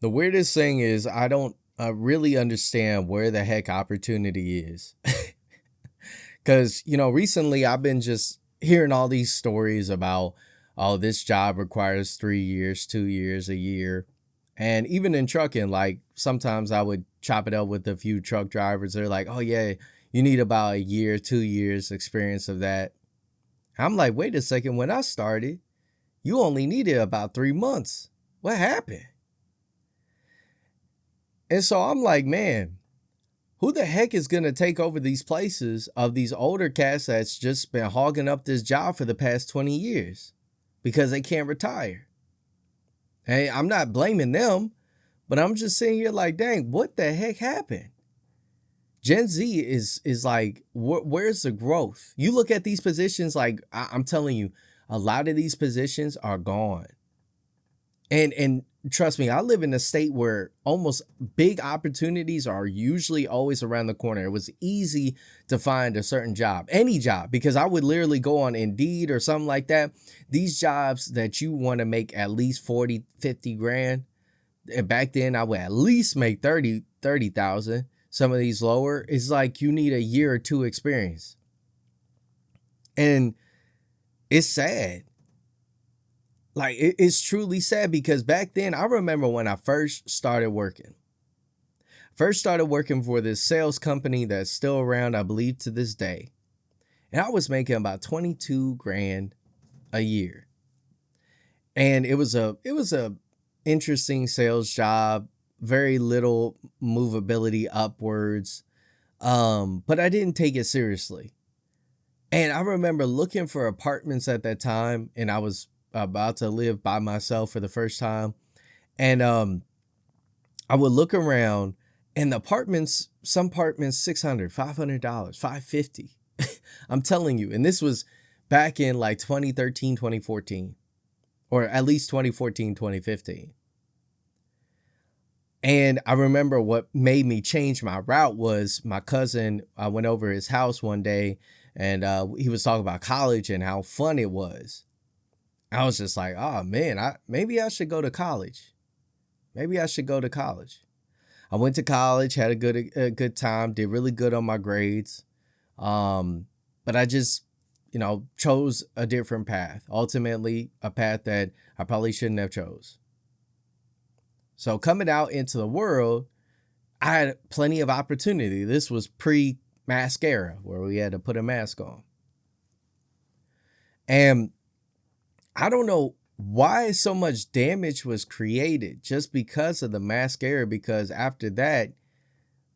The weirdest thing is I don't really understand where the heck opportunity is. Because, recently I've been just hearing all these stories about, oh, this job requires 3 years, 2 years, a year. And even in trucking, like sometimes I would chop it up with a few truck drivers. They're like, oh, yeah, you need about a year, 2 years experience of that. I'm like, wait a second. When I started, you only needed about 3 months. What happened? And so I'm like, man, who the heck is going to take over these places of these older cats that's just been hogging up this job for the past 20 years because they can't retire? Hey, I'm not blaming them, but I'm just sitting here like, dang, what the heck happened? Gen Z is like, where's the growth? You look at these positions, like I'm telling you, a lot of these positions are gone. And trust me, I live in a state where almost big opportunities are usually always around the corner. It was easy to find a certain job, any job, because I would literally go on Indeed or something like that. These jobs that you want to make at least 40, 50 grand. And back then I would at least make 30,000. Some of these lower, it's like you need a year or two experience. And it's sad. Like it's truly sad because back then I remember when I first started working for this sales company that's still around, I believe, to this day. And I was making about 22 grand a year. And it was a interesting sales job, very little movability upwards. But I didn't take it seriously. And I remember looking for apartments at that time, and I was about to live by myself for the first time. And I would look around, and the apartments, some apartments, $600, $500, 550. I'm telling you. And this was back in like 2013, 2014, or at least 2014, 2015. And I remember what made me change my route was my cousin. I went over his house one day, and he was talking about college and how fun it was. I was just like, oh man, maybe I should go to college. Maybe I should go to college. I went to college, had a good time, did really good on my grades. But I just, chose a different path. Ultimately, a path that I probably shouldn't have chose. So coming out into the world, I had plenty of opportunity. This was pre-mascara where we had to put a mask on. And I don't know why so much damage was created just because of the mascara. Because after that,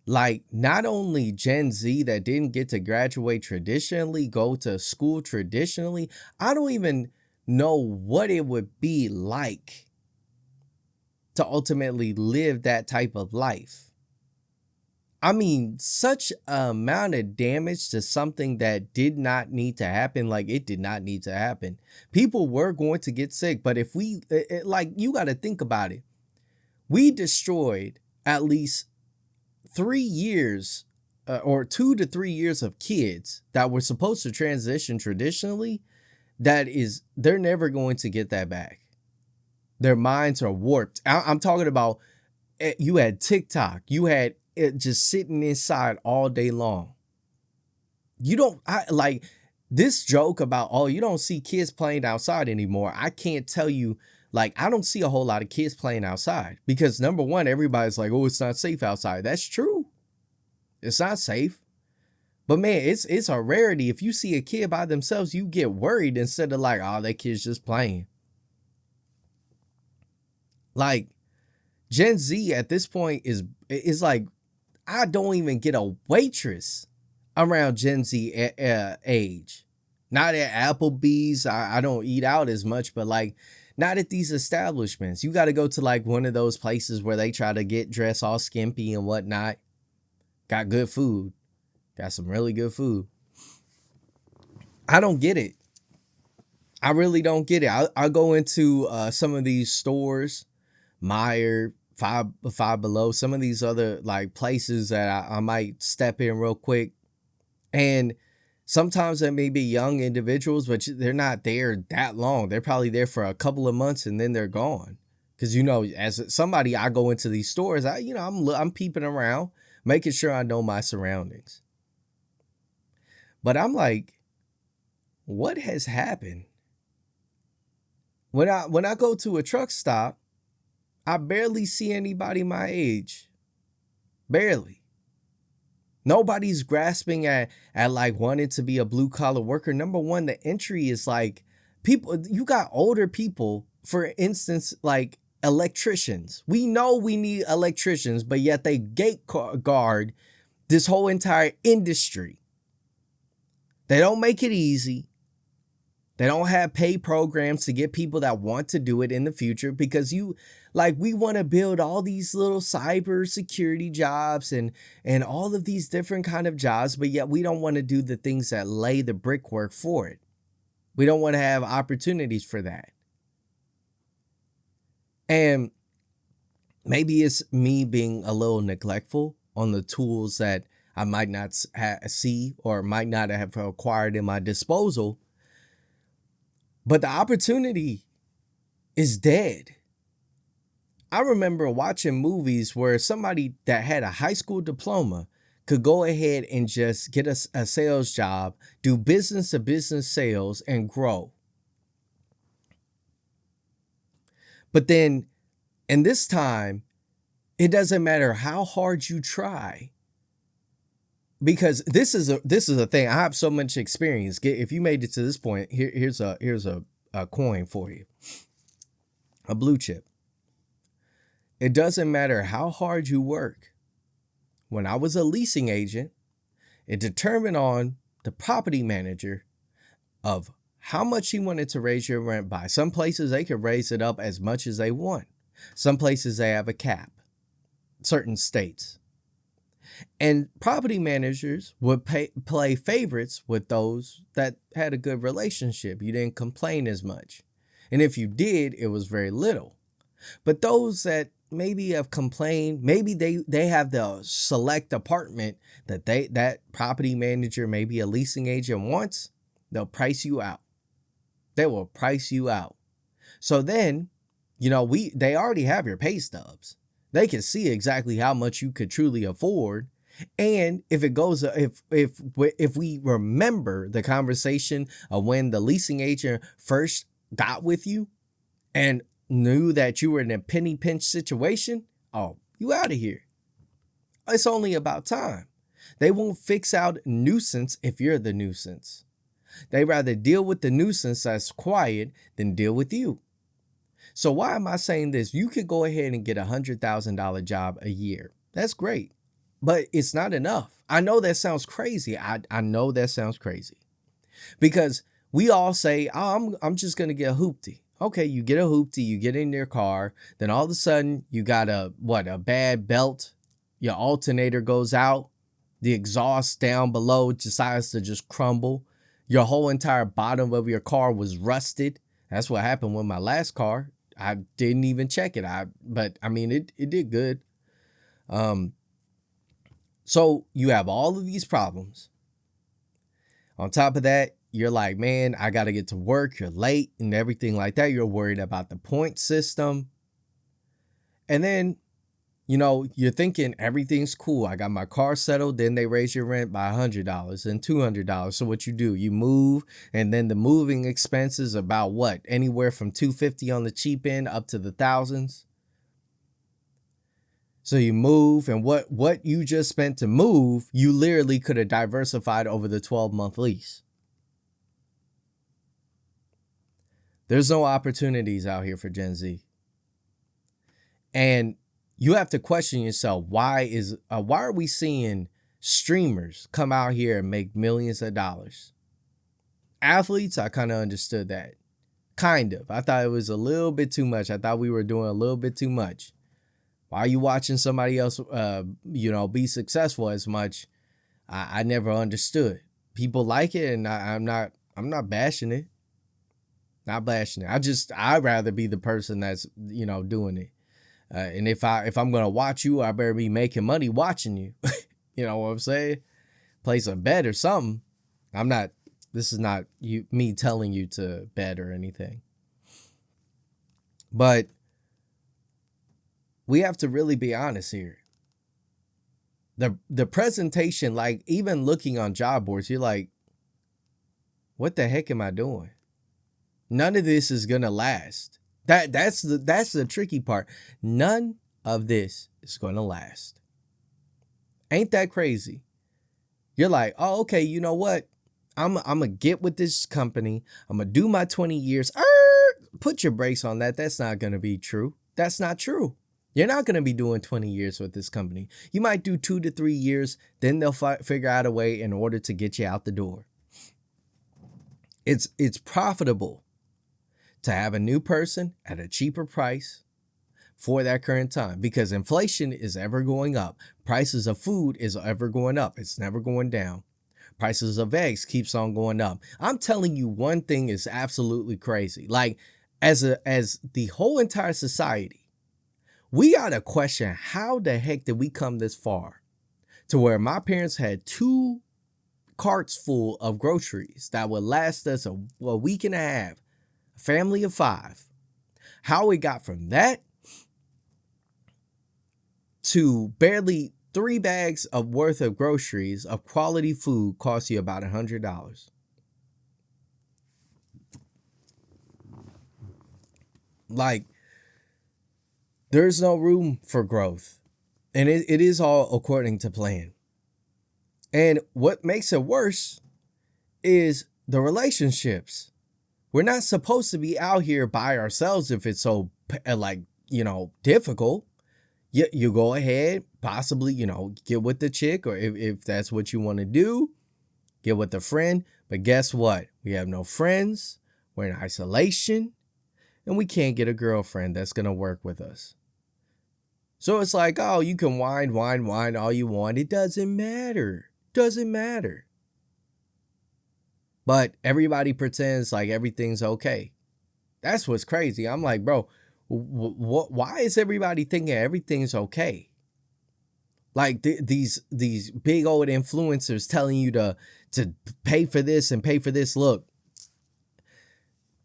like not only Gen Z that didn't get to graduate traditionally, go to school traditionally, I don't even know what it would be like to ultimately live that type of life. I mean, such amount of damage to something that did not need to happen. Like it did not need to happen. People were going to get sick, but if like you got to think about it, we destroyed at least 3 years or 2 to 3 years of kids that were supposed to transition traditionally. They're never going to get that back. Their minds are warped. I'm talking about you had TikTok, you had it just sitting inside all day long. You don't I like this joke about, oh, you don't see kids playing outside anymore. I can't tell you, like, I don't see a whole lot of kids playing outside because number one, everybody's like, oh, it's not safe outside. That's true. It's not safe. But man, it's a rarity. If you see a kid by themselves, you get worried instead of like, oh, that kid's just playing. Like Gen Z at this point is like, I don't even get a waitress around Gen Z age. Not at Applebee's. I don't eat out as much, but like not at these establishments. You got to go to like one of those places where they try to get dressed all skimpy and whatnot. Got good food. Got some really good food. I don't get it. I really don't get it. I go into some of these stores, Meyer, Five Below, some of these other like places that I might step in real quick. And sometimes they may be young individuals, but they're not there that long. They're probably there for a couple of months and then they're gone. Because, as somebody, I go into these stores, I'm peeping around, making sure I know my surroundings. But I'm like, what has happened? When I go to a truck stop, I barely see anybody my age. Barely. Nobody's grasping at like wanting to be a blue collar worker. Number one, the entry is like people, you got older people, for instance, like electricians. We know we need electricians, but yet they gate guard this whole entire industry. They don't make it easy. They don't have pay programs to get people that want to do it in the future, because we want to build all these little cyber security jobs and all of these different kind of jobs, but yet we don't want to do the things that lay the brickwork for it. We don't want to have opportunities for that. And maybe it's me being a little neglectful on the tools that I might not see or might not have acquired in my disposal. But the opportunity is dead. I remember watching movies where somebody that had a high school diploma could go ahead and just get a sales job, do business to business sales, and grow. But then, in this time, it doesn't matter how hard you try. Because this is a thing. I have so much experience. If you made it to this point, here's a coin for you. A blue chip. It doesn't matter how hard you work. When I was a leasing agent, it determined on the property manager of how much he wanted to raise your rent by. Some places they could raise it up as much as they want. Some places they have a cap. Certain states. And property managers would play favorites with those that had a good relationship. You didn't complain as much. And if you did, it was very little. But those that maybe have complained, maybe they have the select apartment that property manager, maybe a leasing agent wants, they'll price you out. They will price you out. So then, they already have your pay stubs. They can see exactly how much you could truly afford. And if we remember the conversation of when the leasing agent first got with you and knew that you were in a penny pinch situation, oh, you out of here. It's only about time. They won't fix out nuisance if you're the nuisance. They rather deal with the nuisance that's quiet than deal with you. So why am I saying this? You could go ahead and get $100,000 job a year. That's great, but it's not enough. I know that sounds crazy. I know that sounds crazy, because we all say, oh, I'm just going to get a hoopty. Okay, you get a hoopty, you get in your car, then all of a sudden you got a bad belt. Your alternator goes out. The exhaust down below decides to just crumble. Your whole entire bottom of your car was rusted. That's what happened with my last car. I didn't even check it. It did good. So you have all of these problems. On top of that, you're like, man, I got to get to work. You're late and everything like that. You're worried about the point system. And then, you're thinking everything's cool. I got my car settled. Then they raise your rent by $100 and $200. So what you do, you move, and then the moving expenses about what? Anywhere from $250 on the cheap end up to the thousands. So you move, and what you just spent to move, you literally could have diversified over the 12-month lease. There's no opportunities out here for Gen Z. And you have to question yourself, why are we seeing streamers come out here and make millions of dollars? Athletes, I kind of understood that. Kind of. I thought it was a little bit too much. I thought we were doing a little bit too much. Why are you watching somebody else, be successful as much? I never understood. People like it, and I'm not bashing it. Not bashing it. I'd rather be the person that's, doing it. And if I'm going to watch you, I better be making money watching you. You know what I'm saying? Place a bet or something. This is not me telling you to bet or anything. But we have to really be honest here. The presentation, like even looking on job boards, you're like, what the heck am I doing? None of this is gonna last. That's the tricky part. None of this is gonna last. Ain't that crazy? You're like, oh, okay, you know what? I'm gonna get with this company. I'm gonna do my 20 years. Put your brakes on that. That's not gonna be true. That's not true. You're not gonna be doing 20 years with this company. You might do 2 to 3 years. Then they'll figure out a way in order to get you out the door. It's profitable to have a new person at a cheaper price for that current time, because inflation is ever going up. Prices of food is ever going up. It's never going down. Prices of eggs keeps on going up. I'm telling you, one thing is absolutely crazy. Like as the whole entire society, we got to question, how the heck did we come this far to where my parents had 2 carts full of groceries that would last us a week and a half, a family of 5. How we got from that to barely 3 bags of worth of groceries of quality food costs you about $100. Like, there's no room for growth. And it is all according to plan. And what makes it worse is the relationships. We're not supposed to be out here by ourselves if it's so, like, difficult. You go ahead, possibly, get with the chick, or if that's what you want to do, get with a friend. But guess what? We have no friends. We're in isolation, and we can't get a girlfriend that's going to work with us. So it's like, oh, you can whine all you want. It doesn't matter. Doesn't matter. But everybody pretends like everything's okay. That's what's crazy. I'm like, bro, why is everybody thinking everything's okay? Like these big old influencers telling you to pay for this and pay for this. Look,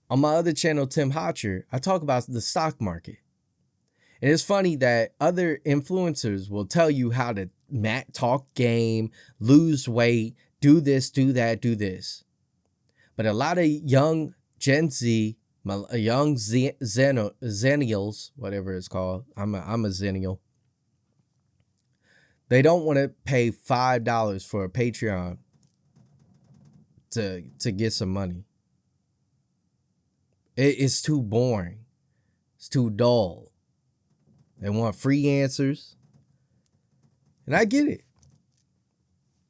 on my other channel, Tim Hotcher, I talk about the stock market. And it's funny that other influencers will tell you how to talk game, lose weight, do this, do that, do this. But a lot of young Gen Z, young Zennials, whatever it's called. I'm a Zennial. They don't want to pay $5 for a Patreon to get some money. It's too boring. It's too dull. They want free answers. And I get it.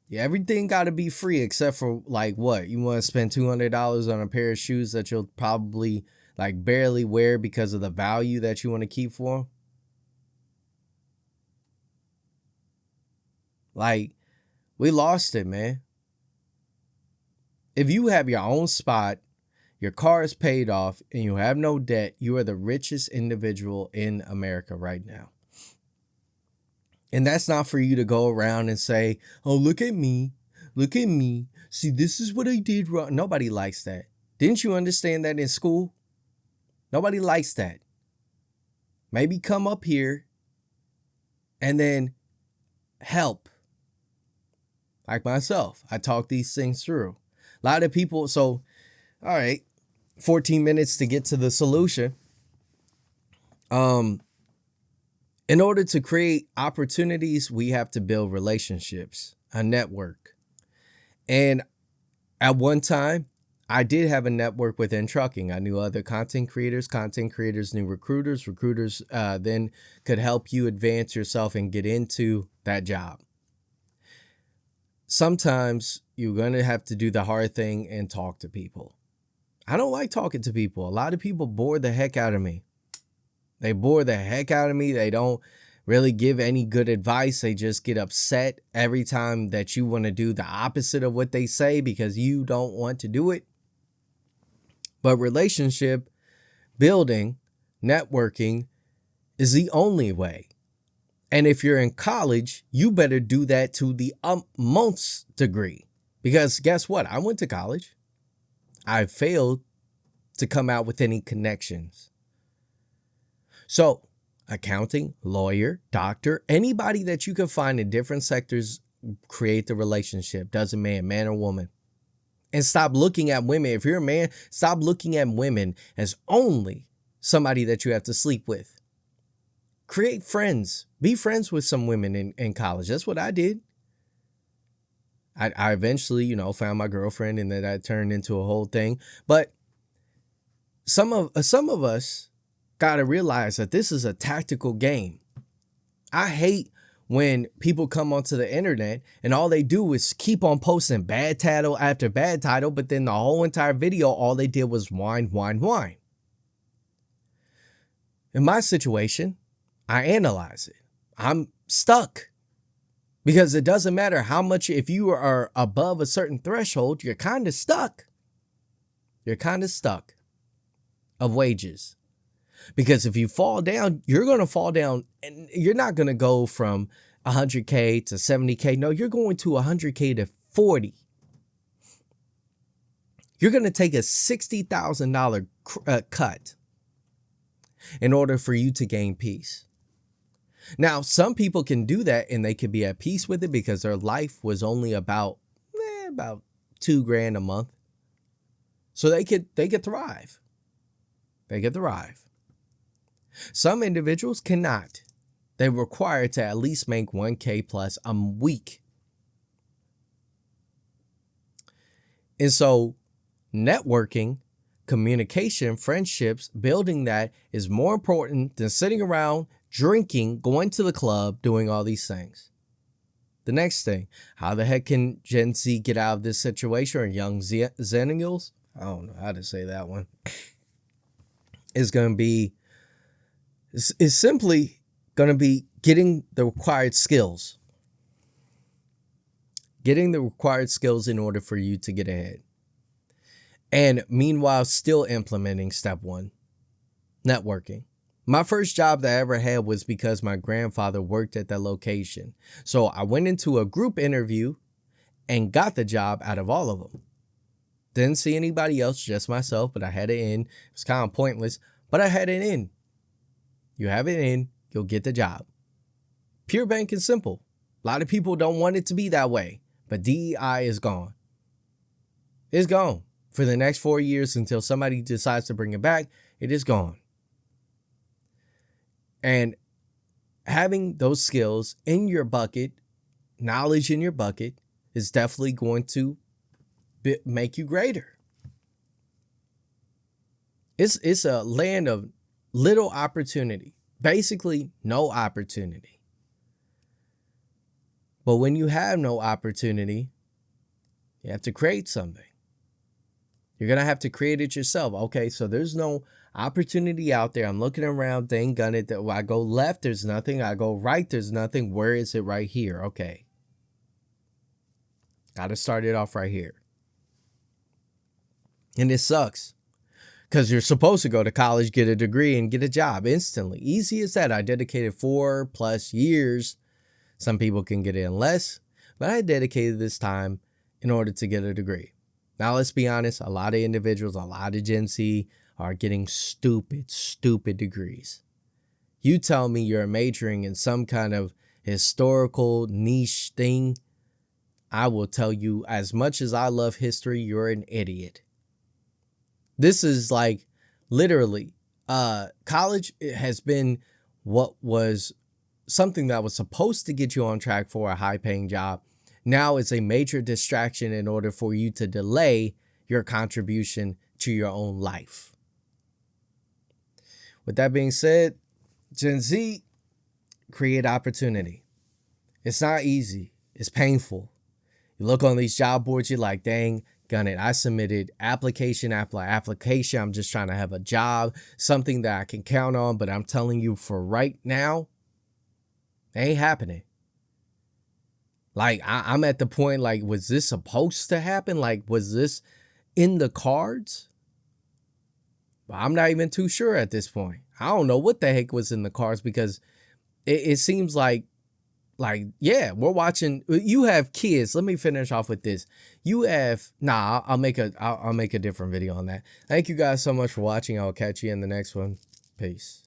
Yeah, everything got to be free except for, like, what? You want to spend $200 on a pair of shoes that you'll probably, like, barely wear because of the value that you want to keep for them? Like, we lost it, man. If you have your own spot, your car is paid off, and you have no debt, you are the richest individual in America right now. And that's not for you to go around and say, oh, look at me. Look at me. See, this is what I did wrong. Nobody likes that. Didn't you understand that in school? Nobody likes that. Maybe come up here and then help. Like myself, I talk these things through. A lot of people, so, all right, 14 minutes to get to the solution. In order to create opportunities, we have to build relationships, a network. And at one time, I did have a network within trucking. I knew other content creators knew recruiters. Recruiters then could help you advance yourself and get into that job. Sometimes you're going to have to do the hard thing and talk to people. I don't like talking to people. A lot of people bore the heck out of me. They bore the heck out of me. They don't really give any good advice. They just get upset every time that you want to do the opposite of what they say because you don't want to do it. But relationship building, networking is the only way. And if you're in college, you better do that to the utmost degree. Because guess what? I went to college. I failed to come out with any connections. So accounting, lawyer, doctor, anybody that you can find in different sectors, create the relationship. Doesn't matter, man or woman. And stop looking at women. If you're a man, stop looking at women as only somebody that you have to sleep with. Create friends. Be friends with some women in college. That's what I did. I eventually, found my girlfriend, and then that turned into a whole thing. But some of us got to realize that this is a tactical game. I hate when people come onto the internet and all they do is keep on posting bad title after bad title, but then the whole entire video, all they did was whine, whine, whine. In my situation, I analyze it. I'm stuck. Because it doesn't matter how much, if you are above a certain threshold, you're kind of stuck. You're kind of stuck of wages. Because if you fall down, you're going to fall down, and you're not going to go from 100K to 70K. No, you're going to 100K to 40. You're going to take a $60,000 cut in order for you to gain peace. Now, some people can do that and they can be at peace with it because their life was only about $2,000 a month. So they could thrive. They could thrive. Some individuals cannot. They're required to at least make 1K plus a week. And so networking, communication, friendships, building that is more important than sitting around drinking, going to the club, doing all these things. The next thing, how the heck can Gen Z get out of this situation, or young Zennials? I don't know how to say that one. It's simply going to be getting the required skills. Getting the required skills in order for you to get ahead. And meanwhile, still implementing step one, networking. My first job that I ever had was because my grandfather worked at that location. So I went into a group interview and got the job out of all of them. Didn't see anybody else, just myself, but I had it in. It was kind of pointless, but I had it in. You have it in, you'll get the job. Pure bank and simple. A lot of people don't want it to be that way, but DEI is gone. It's gone. For the next 4 years until somebody decides to bring it back, it is gone. And having those skills in your bucket, knowledge in your bucket, is definitely going to make you greater. It's a land of little opportunity, basically no opportunity. But when you have no opportunity, you have to create something. You're going to have to create it yourself. Okay, so there's no opportunity out there. I'm looking around, dang gun it. I go left, there's nothing. I go right, there's nothing. Where is it? Right here. Okay. Got to start it off right here. And it sucks because you're supposed to go to college, get a degree, and get a job instantly. Easy as that. I dedicated 4+ years. Some people can get in less, but I dedicated this time in order to get a degree. Now, let's be honest. A lot of individuals, a lot of Gen Z are getting stupid degrees. You tell me you're majoring in some kind of historical niche thing, I will tell you, as much as I love history, you're an idiot. This is like literally, college has been what was something that was supposed to get you on track for a high paying job. Now it's a major distraction in order for you to delay your contribution to your own life. With that being said, Gen Z, create opportunity. It's not easy. It's painful. You look on these job boards, you're like, dang, gun it. I submitted application. I'm just trying to have a job, something that I can count on. But I'm telling you, for right now, it ain't happening. Like, I'm at the point, like, was this supposed to happen? Like, was this in the cards? I'm not even too sure at this point. I don't know what the heck was in the cards, because it seems like, yeah, we're watching. You have kids. Let me finish off with this. You have, I'll make a different video on that. Thank you guys so much for watching. I'll catch you in the next one. Peace.